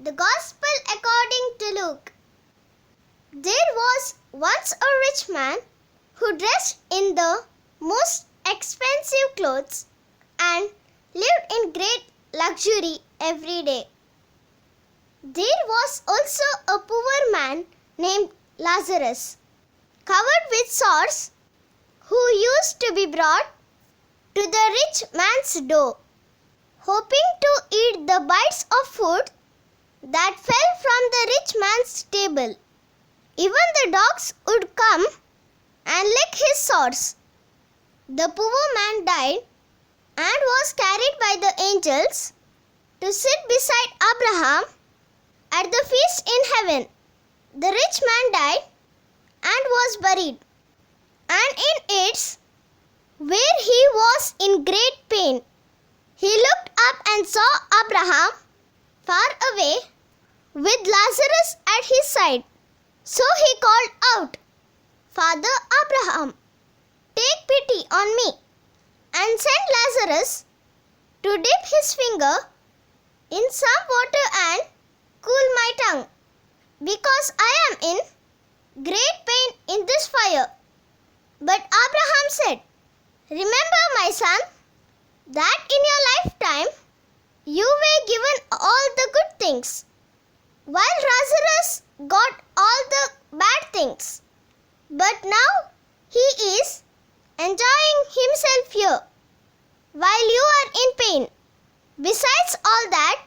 The Gospel according to Luke. There was once a rich man who dressed in the most expensive clothes and lived in great luxury every day. There was also a poor man named Lazarus, covered with sores, who used to be brought to the rich man's door, hoping to eat the bites of food that fell from the rich man's table. Even the dogs would come and lick his sores. The poor man died and was carried by the angels to sit beside Abraham at the feast in heaven. The rich man died and was buried, and in its where he was in great pain. He looked up and saw Abraham far away with Lazarus at his side. So he called out, "Father Abraham, take pity on me and send Lazarus to dip his finger in some water and cool my tongue, because I am in great pain in this fire." But Abraham said, "Remember, my son, that in your lifetime you were given all the good things, while Lazarus got all the bad things. But now he is enjoying himself here, while you are in pain. Besides all that,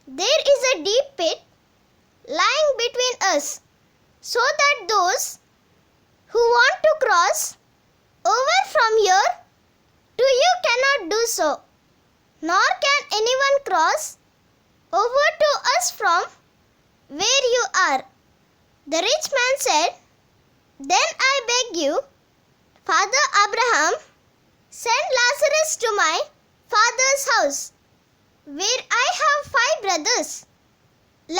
there is a deep pit lying between us, so that those who want to cross over from here to you cannot do so, nor can anyone cross over to us from where you are." The rich man said, "Then I beg you, Father Abraham, send Lazarus to my father's house, where I have 5 brothers.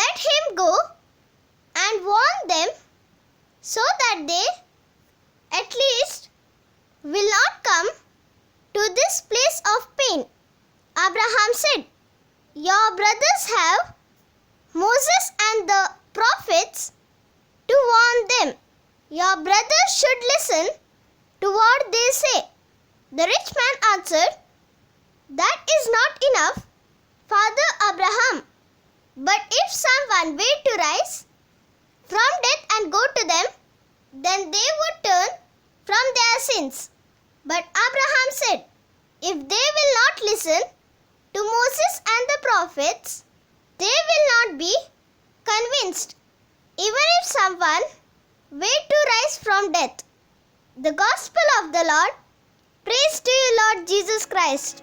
Let him go and warn them, so that they at least will not come to this place of pain." Abraham said, "Your brothers have Moses and the prophets to warn them. Your brothers should listen to what they say." The rich man answered, "That is not enough, Father Abraham. But if someone were to rise from death and go to them, then they would turn from their sins." But Abraham said, "If they will not listen to Moses and the prophets, they will not be convinced, even if someone were to rise from death." The Gospel of the Lord. Praise to you, Lord Jesus Christ.